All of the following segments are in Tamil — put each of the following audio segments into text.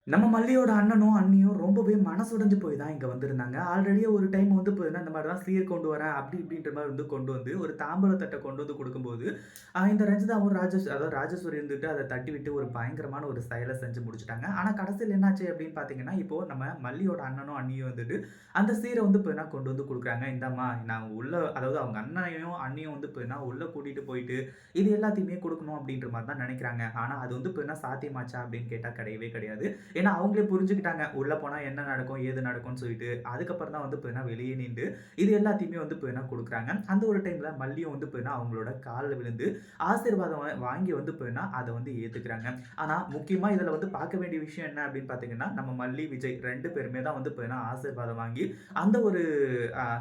நம்ம மல்லியோட அண்ணனும், அண்ணியும் ரொம்பவே மனசுடைஞ்சு போய் தான் இங்க வந்திருந்தாங்க. ஆல்ரெடியே ஒரு டைம் வந்து பார்த்தீங்கன்னா, இந்த மாரி தான் சீர் கொண்டு வரேன் அப்படி இப்படின்ற மாரி வந்து கொண்டு வந்து ஒரு தாம்பூல தட்ட கொண்டு வந்து குடுக்கும்போது, இந்த ரஞ்சிதாவும் அதாவது ராஜேஸ்வரி இருந்துட்டு அத தட்டிவிட்டு ஒரு பயங்கரமான ஒரு செயல செஞ்சு முடிச்சுட்டாங்க. ஆனா கடைசில என்னாச்சு அப்படின்னு பார்த்தீங்கன்னா, இப்போ நம்ம மல்லியோட அண்ணனும், அண்ணியும் வந்துட்டு அந்த சீர வந்து பார்த்தீங்கன்னா கொண்டு வந்து குடுக்குறாங்க. இந்தாம்மா நான் உள்ள அதாவது அவங்க அண்ணனையும், அண்ணியும் வந்து பார்த்தீங்கன்னா உள்ள கூட்டிட்டு போயிட்டு, இது எல்லாத்தையுமே குடுக்கணும் அப்படின்ற மாரி தான் நெனைக்கிறாங்க. ஆனா அது வந்து பார்த்தீங்கன்னா சாத்தியமாச்சா அப்படின்னு கேட்டா கிடையவே கிடையாது. ஏன்னா அவங்களே புரிஞ்சுக்கிட்டாங்க. உள்ள போனா என்ன நடக்கும்? ஏது நடக்கும்ன்னு சொல்லிட்டு. அதுக்கப்புறம் தான் வந்து பார்த்தீங்கன்னா, வெளியே நிண்டு இது எல்லாத்தையுமே வந்து பார்த்தீங்கன்னா குடுக்குறாங்க. அந்த ஒரு டைம்ல மல்லியும் வந்து பார்த்தீங்கன்னா, அவங்களோட கால்ல விழுந்து ஆசீர்வாதம் வாங்கி வந்து பார்த்தீங்கன்னா, அத வந்து ஏத்துக்கிறாங்க. ஆனா முக்கியமா இதுல வந்து பார்க்க வேண்டிய விஷயம் என்ன அப்படின்னு பார்த்தீங்கன்னா, நம்ம மல்லி, விஜய் 2 பேருமே தான் வந்து பார்த்தீங்கன்னா, ஆசீர்வாதம் வாங்கி அந்த ஒரு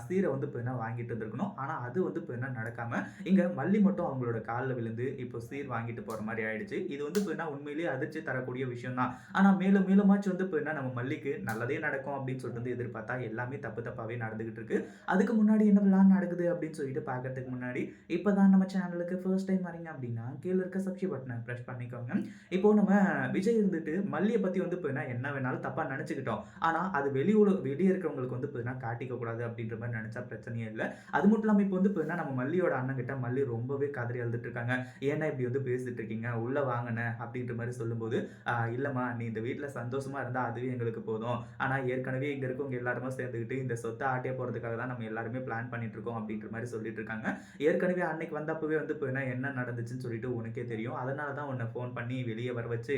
சீர வந்து பார்த்தீங்கன்னா வாங்கிட்டு இருந்திருக்கணும். ஆனா அது வந்து பார்த்தீங்கன்னா நடக்காம, இங்க மல்லி மட்டும் அவங்களோட கால்ல விழுந்து, இப்போ சீர் வாங்கிட்டு போற மாரி ஆயிடுச்சு. இது வந்து பார்த்தீங்கன்னா, உண்மையிலேயே அதிர்ச்சி தரக்கூடிய விஷயம் தான். ஆனா மேலும் மேலுமாச்சும் வந்து இப்போ என்ன நம்ம மல்லிக்கு நல்லதே நடக்கும் அப்படின்னு சொல்லிட்டு வந்து எதிர்பார்த்தா எல்லாமே தப்பு தப்பாவே நடந்துகிட்டு இருக்கு. அதுக்கு முன்னாடி என்னவெல்லாம் நடக்குது அப்படின்னு சொல்லிட்டு பார்க்கறதுக்கு முன்னாடி இப்பதான் நம்ம சேனலுக்கு ஃபர்ஸ்ட் டைம் வரீங்க அப்படின்னா கீழ இருக்க சப்ஸ்கிரைப் பட்டனை பிரஸ் பண்ணிக்கோங்க. இப்போ நம்ம விஜய் இருந்துட்டு மல்லிய பத்தி வந்து இப்போ என்ன வேணாலும் தப்பா நினைச்சுக்கிட்டோம். ஆனா அது வெளிய இருக்கிறவங்களுக்கு வந்து இப்போ காட்டிக்க கூடாது அப்படின்ற மாதிரி நினைச்சா பிரச்சனையே இல்ல. அது மட்டும் இல்லாம இப்போ வந்து இப்போ நம்ம மல்லியோட அண்ணன் கிட்ட மல்லி ரொம்பவே கதறி அழுதுட்டு இருக்காங்க. ஏன்னா இப்படி வந்து பேசிட்டு இருக்கீங்க உள்ள வாங்கண்ணே அப்படின்ற மாதிரி சொல்லும்போது இல்லம்மா நீ இந்த வீட்ல சந்தோஷமா இருந்தா அதுவே எங்களுக்கு போதும். ஆனா ஏற்கனவே இங்க இருக்கவங்க எல்லாருமே சேர்ந்துக்கிட்டு இந்த சொத்த ஆட்டைய போறதுக்காக தான் நம்ம எல்லாருமே பிளான் பண்ணிட்டு இருக்கோம் அப்படின்ற மாரி சொல்லிட்டு இருக்காங்க. ஏற்கனவே அன்னைக்கு வந்தப்பவே வந்து இப்ப என்ன நடந்துச்சுன்னு சொல்லிட்டு உனக்கே தெரியும். அதனால தான் உன்ன ஃபோன் பண்ணி வெளிய வர வச்சு,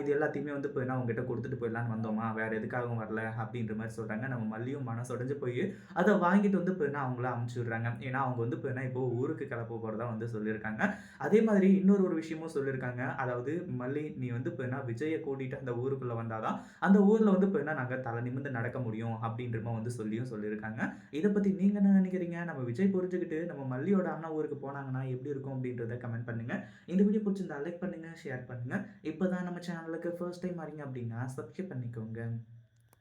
இது எல்லாத்தையுமே வந்து இப்ப உன்கிட்ட குடுத்துட்டு போயிடலான்னு வந்தோம்மா. வேற எதுக்காகவும் வரல அப்படின்ற மாரி சொல்றாங்க. நம்ம மல்லியும் மனசொடைஞ்சு போய் அத வாங்கிட்டு வந்து இப்ப அவங்கள அனுப்பிச்சு விடுறாங்க. ஏன்னா அவங்க வந்து இப்ப இப்போ ஊருக்கு கிளம்ப போறதா வந்து சொல்லியிருக்காங்க. அதே மாதிரி இன்னொரு விஷயமும் சொல்லியிருக்காங்க. அதாவது மல்லி நீ வந்து இப்ப விஜய கூட்டிட்டு அந்த ஊருக்குள்ள வந்தா தான், அந்த ஊர்ல வந்து இப்ப நாங்க தல நிமிர்ந்து நடக்க முடியும் அப்படின்ற மாரி வந்து சொல்லியிருக்காங்க. இத பத்தி நீங்க என்ன நினைக்கிறீங்க? நம்ம விஜய் புரிஞ்சுகிட்டு நம்ம மல்லியோட அண்ணா ஊருக்கு போனாங்கன்னா எப்படி இருக்கும் அப்படின்றத கமெண்ட் பண்ணுங்க. இந்த வீடியோ பிடிச்சிருந்தா லைக் பண்ணுங்க, ஷேர் பண்ணுங்க. இப்பதான் நம்ம சேனலுக்கு ஃபர்ஸ்ட் டைம் வரீங்க அப்படின்னா சப்ஸ்கிரைப் பண்ணிக்கோங்க.